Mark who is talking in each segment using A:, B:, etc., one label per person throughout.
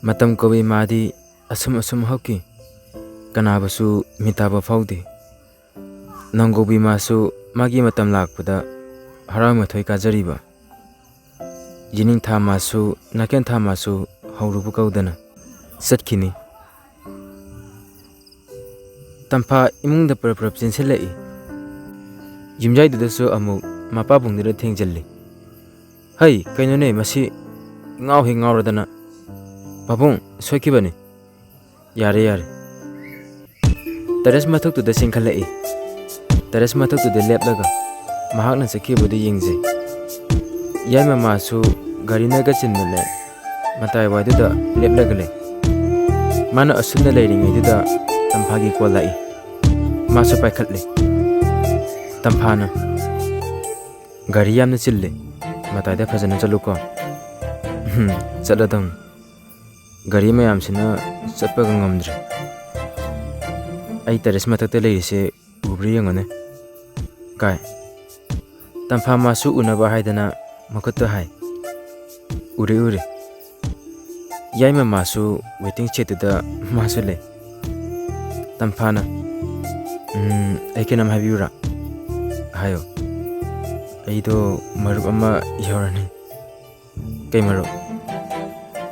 A: Matam kobi madi asum hoki kanabasu mitaba faudi nangobi masu magi matam lakpada haram mathoi kajariba jining tha masu naken tha masu haurubu kaudana satkini tampa imungda parap jinselai yumjai dudasu amu mapa bungdira thengjalli hai kainone masi ngau radana babung soikibani yare teres mathuk tu da singkhalai teres mathuk tu da lepdaga mahakna sakhibudu yengje yai mama su garina ga chinmale matai waidu da lepdaga le mana asunna leiringai du da tamphagi kolai masu paikhatle tamphana gari yamna chille matai da phajana chaluko chaladam gari mayam sina chatpaga ngamdre ai teres mathakta leise ubri yangone kai tampha masu unaba haidana makutta hai ure yai ma masu waiting chetuda masu le tamphana ai kenam habiura hayo ai do maruk ama yorani kai maruk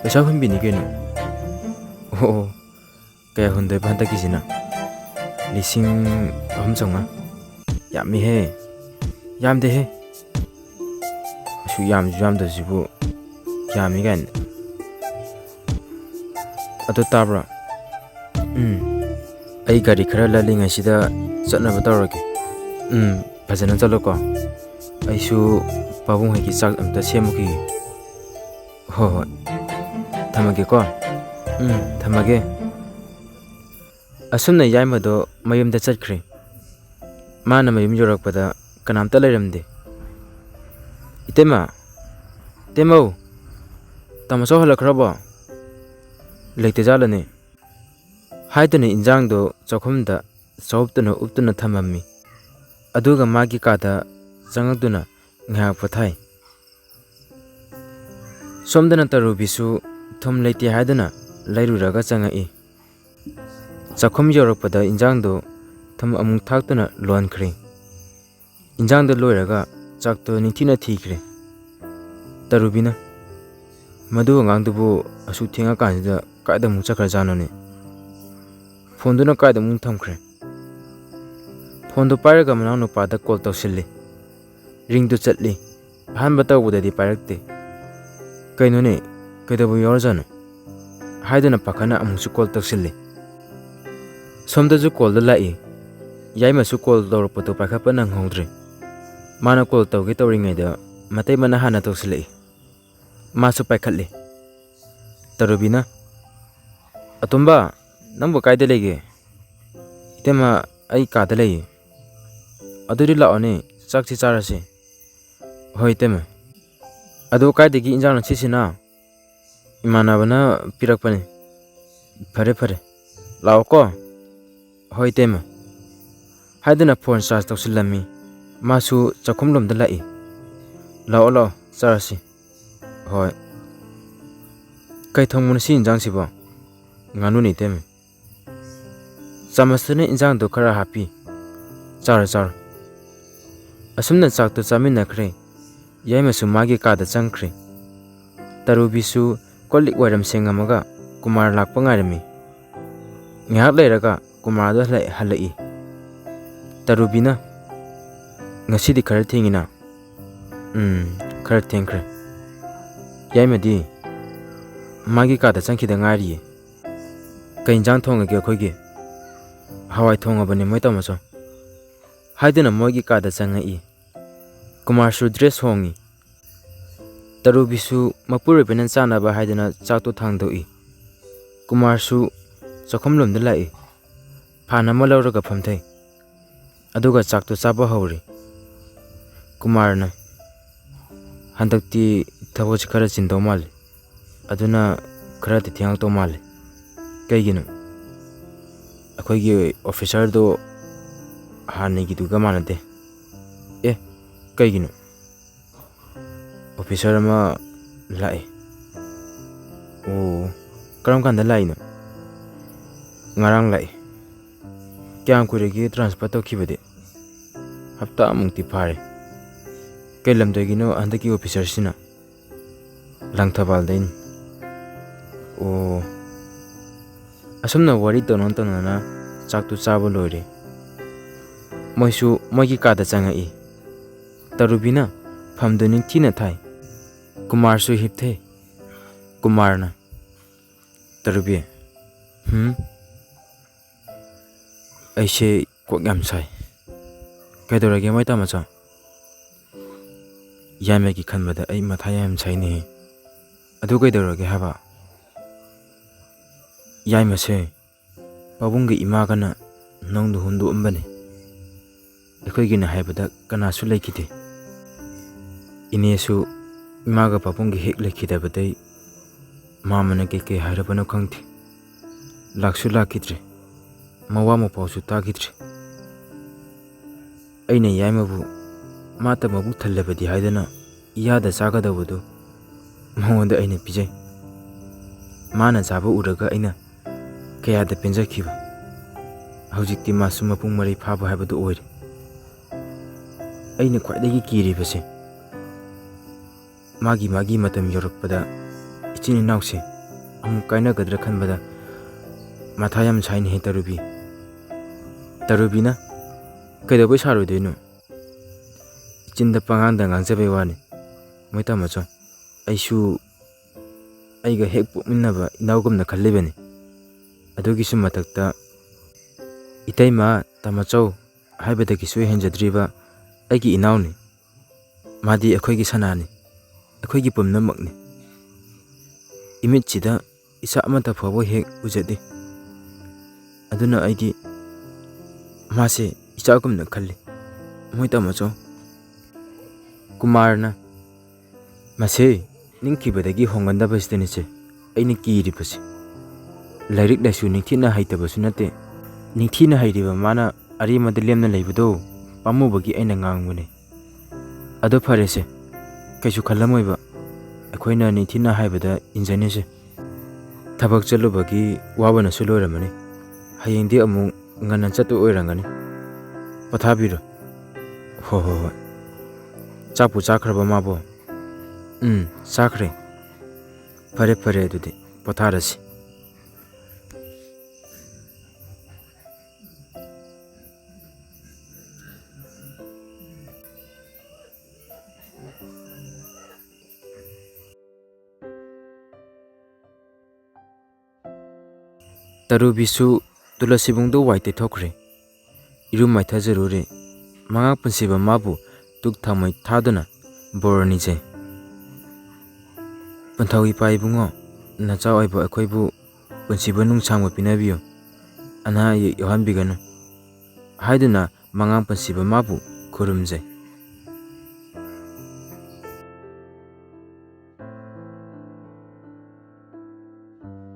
A: pesa humbini kenu oh kaya hundai banta kisina lising hamsonga yami he yamde he su yam da jibu yami gan ado tabra ai gari khara lalinga sida chatna batawrake phajana chalo ko ai su pabung hai ki chak amta semuki ho thamage ko thamage asumna yaimado mayumda chakre mana mayum yorakpada kanamta leiramde itema temau tamaso halakraba leite jalane haidane injang do chakhumda chawptana uptana thamammi aduga magi kada changduna ngha pathai somdana tarubisu thum leite haidana lairuraga changai chakhum yorakpada injang do tham amung thaktuna lonkre injang do loiraga chakto nithina thikre tarubina madu ngangdubu asu thenga kanjida kaida mu chakra janone phone duna kaida mu thamkre phone do pairaga manang no pada call tawsilli ring do chatli han batawuda di pairakte kainone kaidabu yorjana haidana pakhana amusu call tawsilli somdaju call da lai yai masu call dawrpato pakhapa nang hongdre mana call tawge tawringai da matai mana hana tawsilai masu paikhatle tarubina atumba nambo kaida lege itema ai kada lei aduri laone chakchi charase hoi tema adu kaida gi injang chisina imana bana pirakpane phare lao ko hoi tema haidana phone charge tawsilami masu chakhumlom da lai lao charasi hoi kai thongmun si injang sibo nganu ni tem samasne injang do khara happy char asumna chak to chamin nakhre yai masu magi ka da changkhre tarubisu kolik waram sengamaga kumar lakpa ngarami ngak leiraga kumar da halai tarubina ngasi di khara thengina khara thengkhre yai madi magi ka da changki da ngari kainjang thonga ge khoge hawai thonga bani mai tamaso haidena mogi ka da changai kumar su dress hongi tarubisu mapur benan chana ba haidena chakto thangdoi kumar su chakhomlom da lai phana malawraga phamthai aduga chakto chaba hawri kumarna handakti thawoj khara chindo mal aduna khara ti thiang to mal kaigino akhoi officer do hane gi duga manade kaigino officer ma lai o Karam kanda laino? Ngarang lai. Kya kuregi transfer to kibade? Hafta amungti pare. Kay lamdagino andaki officer sina. Langthabal dain. Oh. Asumna wari tonon tonana chak tu chabo loire. Moisu moigi kada changa I. Tarubina famduning tina thai. Kumar su hipthe. Kumarna. Tarubi. Aise kok yam sai. Kaidorage mai tamacha. Yame ki khanbada ai matha yam sai ni. Adu kaidorage haba. Yame se pabungi ima kana nongdu hundu umbane. Ekhoigi na haibada kana su laikide. Inesu imaga pabungi hek laikida badai mamana ke hairabana khangti. Laksu lakidre. Mawa mo pausu takidre. Aina yaimabu mata mabu thallabadi haidana iyada sagadawadu mawanda aina pijai. Mana chaba uraga aina kayada penjakiba. Hawjikti masu mapung mari phaba haibadu oire. Aina khwaidagi kiribase magi matam yorakpada ichini nause amuk kainagadra khanbada matha yam saini he Tarubi. Tarubina kaidabai saroidoino ichinda panganda ngangjabai wani moita macho aisu aiga hek pokminnaba inaugumna khallibani adugi sum matakta itaima tamachau haibadagi sui henjadriba aigi inauni madi akhoigi sanani akhoigi pumnamakni imitchida isa amata phabo hek ujade aduna aigi mase ichagumna khalli moita macho Kumarna mase ningkibadagi hongandaba isteniche aini kiribase lairik laisu ningthina haitabasu nate ningthina hairiba mana arimada lemna leibado pamubagi aina ngangmune ado pharese kaisu khallamoiba akhoina ningthina haibada injanese thabak chalubagi wabana suloramani hayengdi amu ngana chatu oirangani pathabiro ho chapu chakraba mabo chakre pare adudi patharasi Tarubisu tulasibungdo waite thokre irum maitha jarure manga punsiba mabu tuk thamai thaduna borani je panthawi pai bungo nacha oiba akhoibu punsiba nungchangba pinabiyo ana yohan biganu haiduna manga punsiba mabu khurumje